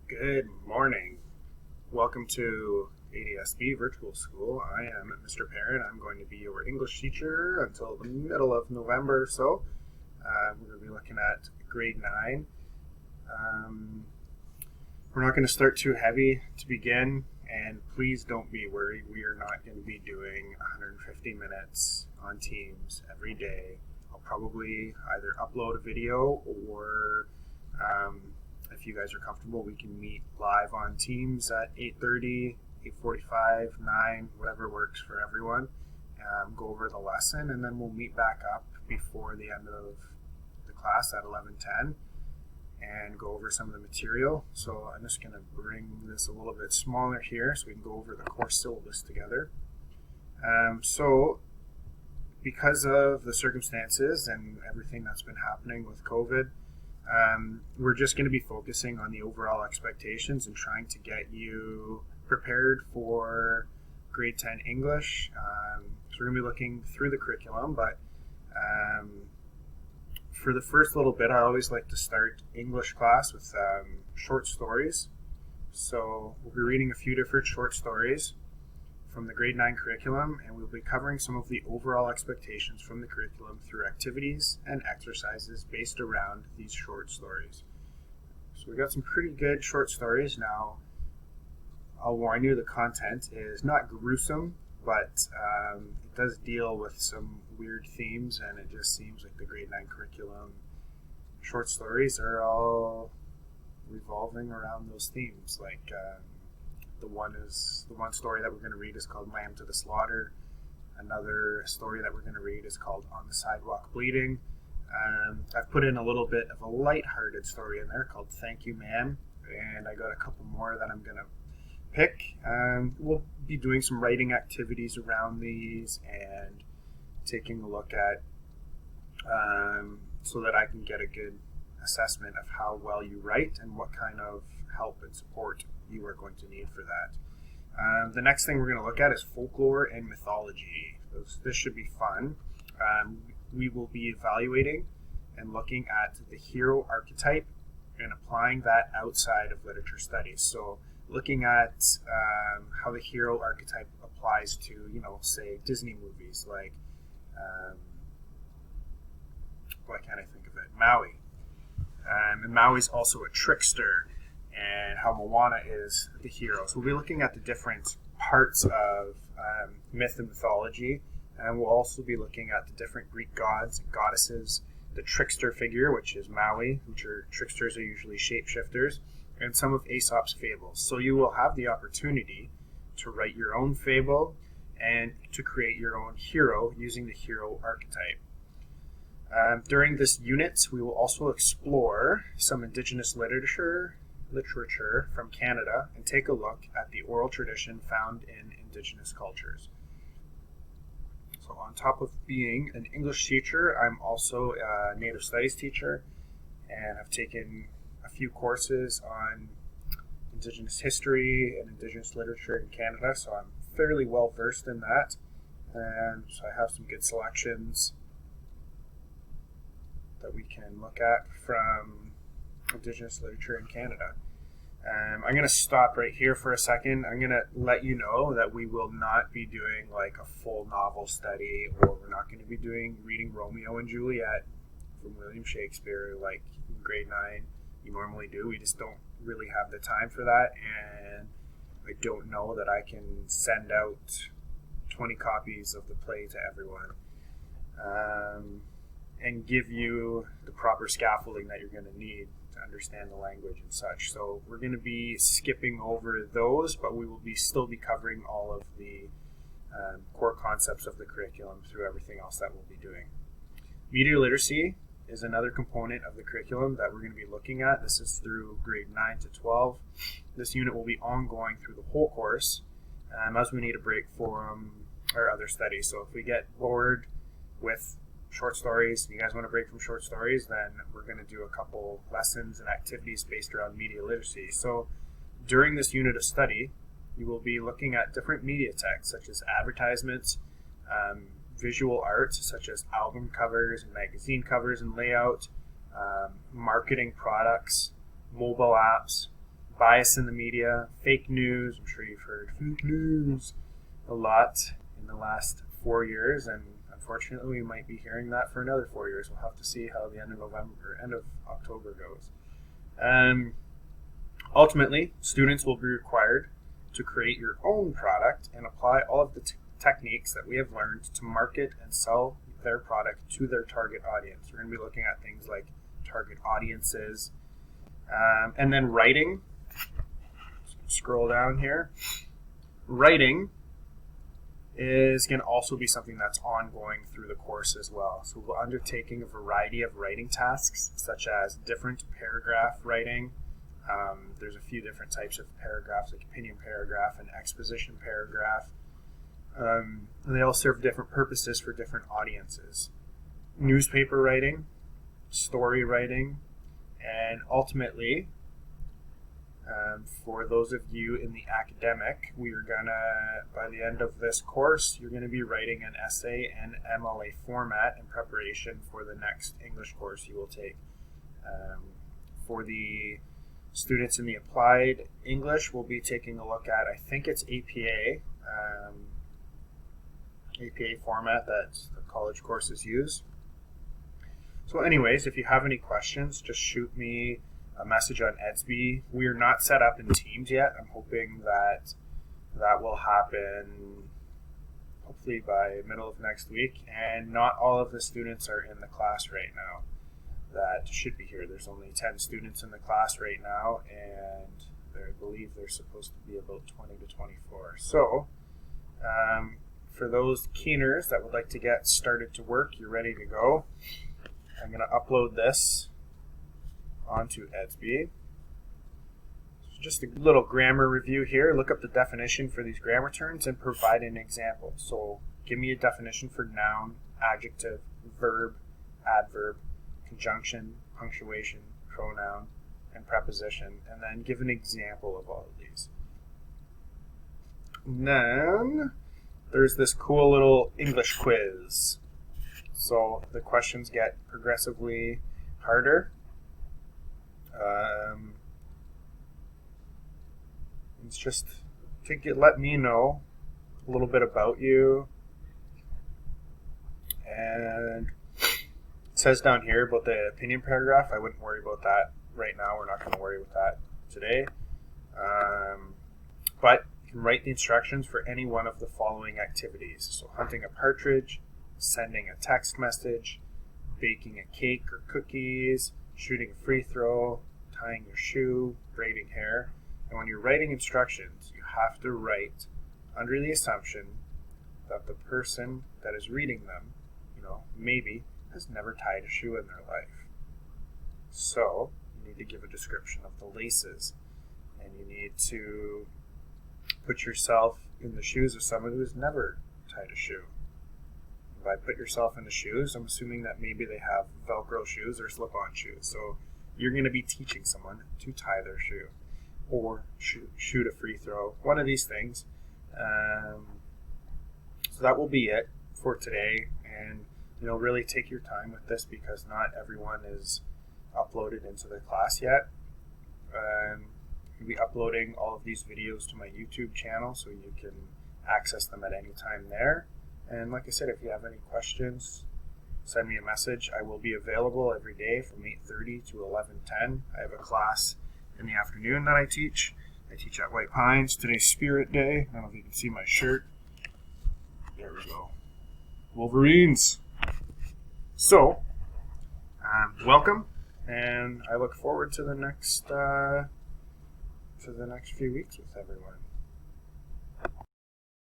Good morning. Welcome to ADSB Virtual School. I am Mr. Parent. I'm going to be your English teacher until the middle of November or so. We're going to be looking at grade 9. We're not going to start too heavy to begin, and please don't be worried. We are not going to be doing 150 minutes on Teams every day. I'll probably either upload a video or if you guys are comfortable, we can meet live on Teams at 8:30, 8:45, 9, whatever works for everyone. Go over the lesson, and then we'll meet back up before the end of the class at 11:10 and go over some of the material. So I'm just going to bring this a little bit smaller here so we can go over the course syllabus together. So because of the circumstances and everything that's been happening with COVID, we're just going to be focusing on the overall expectations and trying to get you prepared for grade 10 English. So we're going to be looking through the curriculum, but for the first little bit, I always like to start English class with short stories. So we'll be reading a few different short stories from the grade 9 curriculum, and we'll be covering some of the overall expectations from the curriculum through activities and exercises based around these short stories. So we got some pretty good short stories. Now, I'll warn you, the content is not gruesome, but it does deal with some weird themes, and it just seems like the grade 9 curriculum short stories are all revolving around those themes. Like the one story that we're going to read is called Lamb to the Slaughter. Another story that we're going to read is called On the Sidewalk Bleeding. I've put in a little bit of a light-hearted story in there called Thank You Ma'am, and I got a couple more that I'm going to pick. We'll be doing some writing activities around these and taking a look at so that I can get a good assessment of how well you write and what kind of help and support you are going to need for that. The next thing we're going to look at is folklore and mythology. This should be fun. We will be evaluating and looking at the hero archetype and applying that outside of literature studies. So looking at how the hero archetype applies to, say Disney movies like, why can't I think of it? Maui. And Maui's also a trickster, and how Moana is the hero. So we'll be looking at the different parts of myth and mythology, and we'll also be looking at the different Greek gods and goddesses, the trickster figure, which is Maui, tricksters are usually shapeshifters, and some of Aesop's fables. So you will have the opportunity to write your own fable and to create your own hero using the hero archetype. During this unit, we will also explore some Indigenous literature from Canada and take a look at the oral tradition found in Indigenous cultures. So on top of being an English teacher, I'm also a Native Studies teacher, and I've taken a few courses on Indigenous history and Indigenous literature in Canada, so I'm fairly well versed in that, and so I have some good selections that we can look at from Indigenous literature in Canada. I'm going to stop right here for a second. I'm going to let you know that we will not be doing like a full novel study, or we're not going to be reading Romeo and Juliet from William Shakespeare like in grade 9 you normally do. We just don't really have the time for that, and I don't know that I can send out 20 copies of the play to everyone and give you the proper scaffolding that you're going to need to understand the language and such. So we're going to be skipping over those, but we will still be covering all of the core concepts of the curriculum through everything else that we'll be doing. Media literacy is another component of the curriculum that we're going to be looking at. This is through grade 9 to 12. This unit will be ongoing through the whole course as we need a break from our other studies. So if we get bored with short stories, and you guys want to break from short stories, then we're going to do a couple lessons and activities based around media literacy. So during this unit of study, you will be looking at different media texts such as advertisements, visual art such as album covers and magazine covers and layout, marketing products, mobile apps, bias in the media, fake news. I'm sure you've heard fake news a lot in the last 4 years, and unfortunately we might be hearing that for another 4 years. We'll have to see how the end of October goes. Ultimately, students will be required to create your own product and apply all of the techniques that we have learned to market and sell their product to their target audience. We're going to be looking at things like target audiences, and then writing. Scroll down here. Writing is going to also be something that's ongoing through the course as well. So we're undertaking a variety of writing tasks, such as different paragraph writing. There's a few different types of paragraphs, like opinion paragraph and exposition paragraph. And they all serve different purposes for different audiences. Newspaper writing, story writing, and ultimately, for those of you in the academic, we are gonna, by the end of this course, you're gonna be writing an essay in MLA format in preparation for the next English course you will take. For the students in the applied English, we'll be taking a look at, I think it's APA format that the college courses use. So anyways, if you have any questions, just shoot me a message on Edsby. We are not set up in teams yet. I'm hoping that that will happen hopefully by middle of next week. And not all of the students are in the class right now that should be here. There's only 10 students in the class right now, and I believe there's supposed to be about 20 to 24. So for those keeners that would like to get started to work, you're ready to go. I'm going to upload this onto Edsby. So just a little grammar review here. Look up the definition for these grammar terms and provide an example. So give me a definition for noun, adjective, verb, adverb, conjunction, punctuation, pronoun, and preposition, and then give an example of all of these. And then there's this cool little English quiz. So the questions get progressively harder. It's just to let me know a little bit about you. And it says down here about the opinion paragraph. I wouldn't worry about that right now. We're not going to worry with that today. But you can write the instructions for any one of the following activities. So hunting a partridge, sending a text message, baking a cake or cookies, shooting a free throw, tying your shoe, braiding hair. And when you're writing instructions, you have to write under the assumption that the person that is reading them, maybe has never tied a shoe in their life. So you need to give a description of the laces, and you need to put yourself in the shoes of someone who has never tied a shoe. By put yourself in the shoes, I'm assuming that maybe they have Velcro shoes or slip-on shoes. So you're going to be teaching someone to tie their shoe or shoot a free throw, one of these things. So that will be it for today. And really take your time with this, because not everyone is uploaded into the class yet. I'll be uploading all of these videos to my YouTube channel, so you can access them at any time there. And like I said, if you have any questions, send me a message. I will be available every day from 8:30 to 11:10. I have a class in the afternoon that I teach. I teach at White Pines. Today's Spirit Day. I don't know if you can see my shirt. There we go. Wolverines. So, welcome, and I look forward to the next few weeks with everyone.